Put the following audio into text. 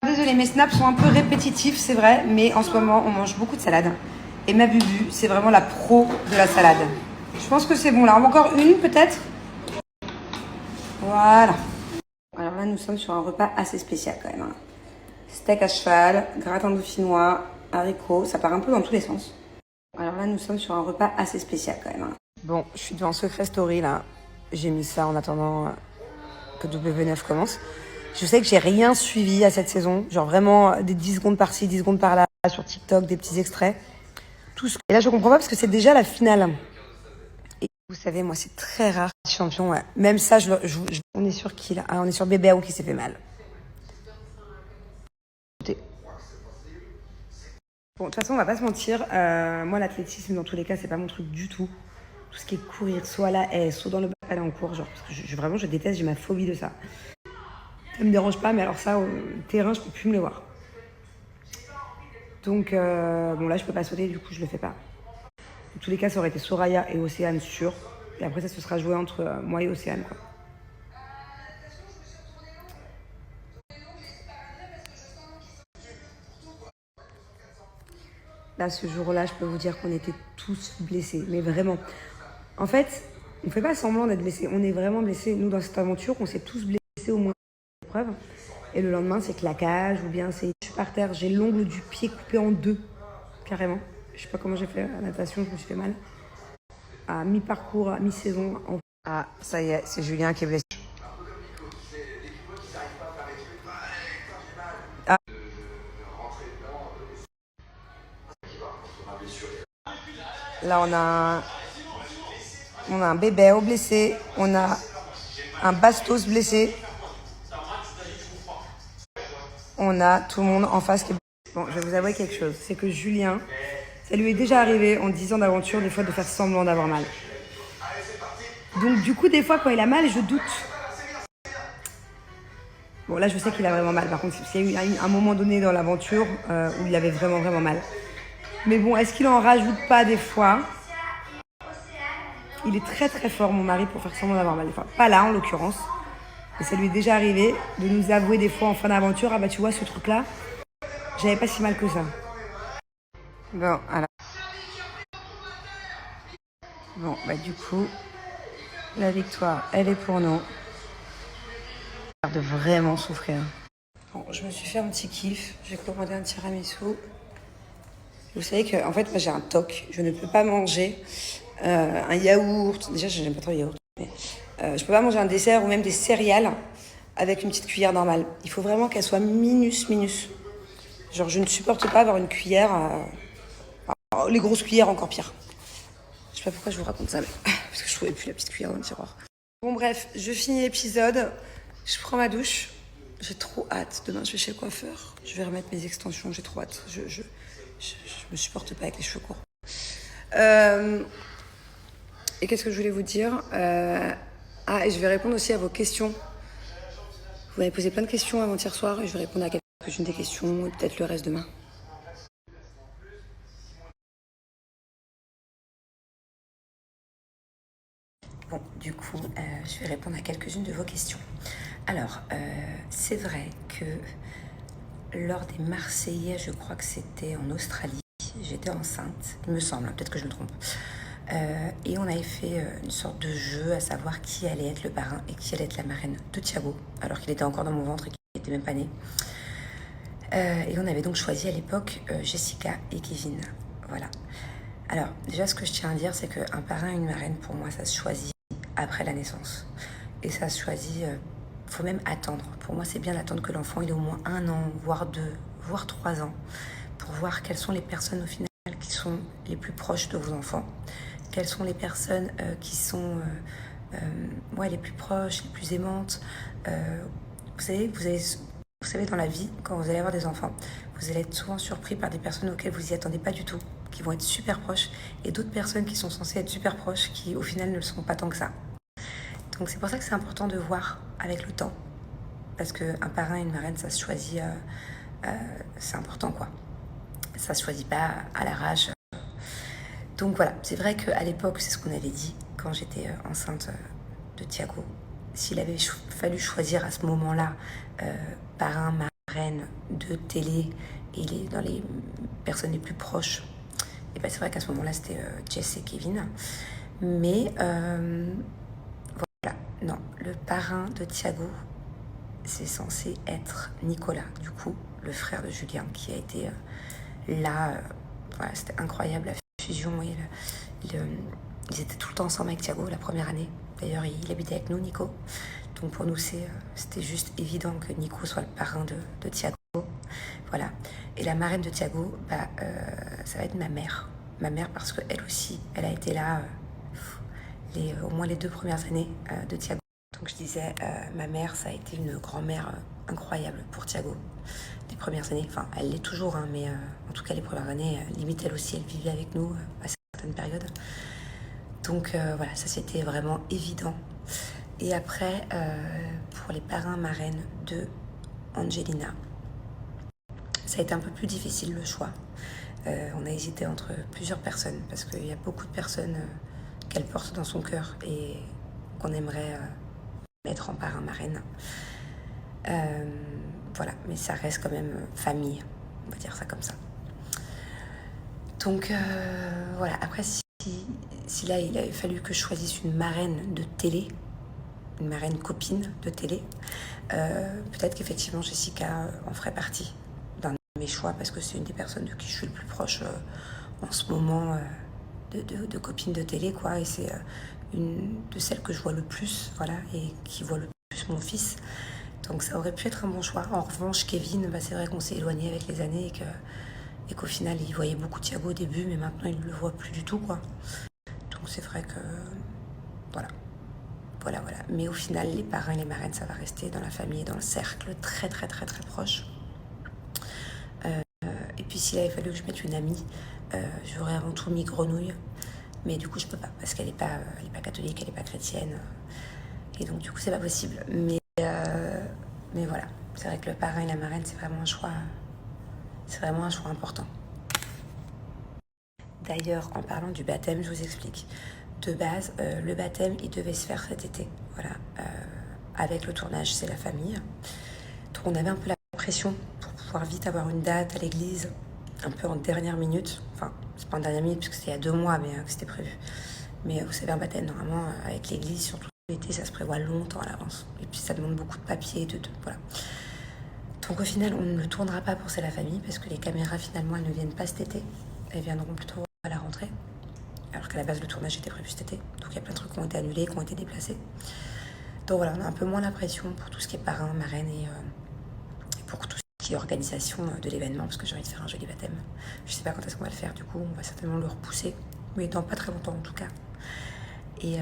Désolée, mes snaps sont un peu répétitifs, c'est vrai, mais en ce moment, on mange beaucoup de salade. Et ma Bubu, c'est vraiment la pro de la salade. Je pense que c'est bon là. Encore une peut-être. Voilà. Alors là, nous sommes sur un repas assez spécial quand même. Steak à cheval, gratin dauphinois, haricots, ça part un peu dans tous les sens. Alors là, nous sommes sur un repas assez spécial quand même. Bon, je suis devant Secret Story là. J'ai mis ça en attendant que W9 commence. Je sais que j'ai rien suivi à cette saison. Genre vraiment des 10 secondes par-ci, 10 secondes par-là, sur TikTok, des petits extraits. Tout ce... Et là, je comprends pas parce que c'est déjà la finale. Et vous savez, moi, c'est très rare. Champion, ouais. Même ça, on est sur qui là? Ah, on est sur Bébé qui s'est fait mal. Bon, de toute façon, on va pas se mentir. Moi, l'athlétisme, dans tous les cas, c'est pas mon truc du tout. Tout ce qui est courir, soit à la haie, soit dans le bac, aller en cours. Genre, parce que vraiment, je déteste, j'ai ma phobie de ça. Ça me dérange pas, mais alors ça, au terrain, je peux plus me les voir. Donc, bon, là, je peux pas sauter, du coup, je le fais pas. Dans tous les cas, ça aurait été Soraya et Océane sûr. Et après, ça se sera joué entre moi et Océane, quoi. Là, ce jour-là, je peux vous dire qu'on était tous blessés, mais vraiment. En fait, on fait pas semblant d'être blessés, on est vraiment blessés. Nous, dans cette aventure, on s'est tous blessés au moins une épreuve. Et le lendemain, c'est claquage, ou bien c'est je suis par terre, j'ai l'ongle du pied coupé en deux, carrément. Je sais pas comment j'ai fait la natation, je me suis fait mal. À mi-parcours, à mi-saison. Ah, ça y est, c'est Julien qui est blessé. Ah. Là, on a un bébé au blessé, on a un bastos blessé. On a tout le monde en face qui est... Bon, je vais vous avouer quelque chose, c'est que Julien, ça lui est déjà arrivé en 10 ans d'aventure, des fois, de faire semblant d'avoir mal. Donc, du coup, des fois, quand il a mal, je doute. Bon, là, je sais qu'il a vraiment mal. Par contre, il y a eu un moment donné dans l'aventure où il avait vraiment, vraiment mal. Mais bon, est-ce qu'il en rajoute pas des fois? Il est très, très fort, mon mari, pour faire semblant d'avoir mal. Enfin, pas là, en l'occurrence. Et ça lui est déjà arrivé de nous avouer des fois en fin d'aventure, ah bah tu vois, ce truc-là, j'avais pas si mal que ça. Bon, alors. Bon, bah du coup, la victoire, elle est pour nous. De vraiment souffrir. Bon, je me suis fait un petit kiff. J'ai commandé un tiramisu. Vous savez que, en fait, moi j'ai un toc. Je ne peux pas manger un yaourt. Déjà, je n'aime pas trop le yaourt. Mais, je peux pas manger un dessert ou même des céréales avec une petite cuillère normale. Il faut vraiment qu'elle soit minus, minus. Genre, je ne supporte pas avoir une cuillère. Les grosses cuillères, encore pire. Je sais pas pourquoi je vous raconte ça, mais parce que je trouvais plus la petite cuillère dans le tiroir. Bon, bref, je finis l'épisode. Je prends ma douche. J'ai trop hâte. Demain, je vais chez le coiffeur. Je vais remettre mes extensions. J'ai trop hâte. Je me supporte pas avec les cheveux courts. Et qu'est-ce que je voulais vous dire Ah, et je vais répondre aussi à vos questions. Vous m'avez posé plein de questions avant-hier soir et je vais répondre à quelques-unes des questions et peut-être le reste demain. Bon, du coup, je vais répondre à quelques-unes de vos questions. Alors, c'est vrai que lors des Marseillais, je crois que c'était en Australie, j'étais enceinte, il me semble, peut-être que je me trompe. Et on avait fait une sorte de jeu à savoir qui allait être le parrain et qui allait être la marraine de Thiago, alors qu'il était encore dans mon ventre et qu'il n'était même pas né. Et on avait donc choisi à l'époque Jessica et Kevin. Voilà. Alors, déjà, ce que je tiens à dire, c'est qu'un parrain et une marraine, pour moi, ça se choisit après la naissance. Et ça se choisit... faut même attendre. Pour moi, c'est bien d'attendre que l'enfant il ait au moins 1 an, voire 2, voire 3 ans, pour voir quelles sont les personnes au final qui sont les plus proches de vos enfants, quelles sont les personnes qui sont les plus proches, les plus aimantes. Vous savez, dans la vie, quand vous allez avoir des enfants, vous allez être souvent surpris par des personnes auxquelles vous n'y attendez pas du tout, qui vont être super proches, et d'autres personnes qui sont censées être super proches, qui au final ne le sont pas tant que ça. Donc c'est pour ça que c'est important de voir avec le temps. Parce qu'un parrain et une marraine, ça se choisit, c'est important quoi. Ça se choisit pas à l'arrache. Donc voilà, c'est vrai qu'à l'époque, c'est ce qu'on avait dit quand j'étais enceinte de Thiago. S'il avait fallu choisir à ce moment-là parrain, marraine de télé et dans les personnes les plus proches, et ben c'est vrai qu'à ce moment-là, c'était Jess et Kevin. Mais voilà, non, le parrain de Thiago, c'est censé être Nicolas, du coup, le frère de Julien, qui a été là. Voilà, c'était incroyable la fusion. Ils étaient tout le temps ensemble avec Thiago la première année. D'ailleurs, il habitait avec nous, Nico. Donc pour nous, c'était juste évident que Nico soit le parrain de Thiago. Voilà. Et la marraine de Thiago, ça va être ma mère. Ma mère, parce qu'elle aussi, elle a été là au moins les 2 premières années de Thiago. Donc je disais, ma mère, ça a été une grand-mère incroyable pour Thiago. Les premières années, enfin, elle l'est toujours, hein, mais en tout cas, les premières années, limite, elle aussi, elle vivait avec nous à certaines périodes. Donc voilà, ça c'était vraiment évident. Et après, pour les parrains marraines de Angelina, ça a été un peu plus difficile le choix. On a hésité entre plusieurs personnes parce qu'il y a beaucoup de personnes qu'elle porte dans son cœur et qu'on aimerait mettre en parrain marraine. Voilà, mais ça reste quand même famille, on va dire ça comme ça. Donc voilà, après si là il a fallu que je choisisse une marraine de télé, une marraine copine de télé, peut-être qu'effectivement Jessica en ferait partie d'un de mes choix parce que c'est une des personnes de qui je suis le plus proche en ce moment de copine de télé, quoi, et c'est une de celles que je vois le plus, voilà, et qui voit le plus mon fils. Donc ça aurait pu être un bon choix. En revanche, Kevin, c'est vrai qu'on s'est éloigné avec les années et qu'au final, il voyait beaucoup Thiago au début, mais maintenant, il ne le voit plus du tout, quoi. Donc c'est vrai que... Voilà. Mais au final, les parrains et les marraines, ça va rester dans la famille, dans le cercle très, très, très, très proche. Et puis s'il avait fallu que je mette une amie, j'aurais avant tout mis Grenouille. Mais du coup, je peux pas, parce qu'elle n'est pas catholique, elle n'est pas chrétienne. Et donc, du coup, c'est pas possible. Mais voilà, c'est vrai que le parrain et la marraine, c'est vraiment un choix important. D'ailleurs, en parlant du baptême, je vous explique. De base, le baptême, il devait se faire cet été. Voilà, avec le tournage, c'est la famille. Donc, on avait un peu la pression pour pouvoir vite avoir une date à l'église, un peu en dernière minute. Enfin, c'est pas en dernière minute, parce que c'était il y a 2 mois, mais que c'était prévu. Mais vous savez, un baptême, normalement, avec l'église, surtout l'été, ça se prévoit longtemps à l'avance. Et puis, ça demande beaucoup de papier, voilà. Donc, au final, on ne le tournera pas pour C'est la famille, parce que les caméras, finalement, elles ne viennent pas cet été. Elles viendront plutôt à la rentrée. Alors qu'à la base, le tournage était prévu cet été. Donc, il y a plein de trucs qui ont été annulés, qui ont été déplacés. Donc, voilà, on a un peu moins la pression pour tout ce qui est parrain, marraine et pour tout ce qui est organisation de l'événement, parce que j'ai envie de faire un joli baptême. Je sais pas quand est-ce qu'on va le faire, du coup, on va certainement le repousser, mais dans pas très longtemps en tout cas. Et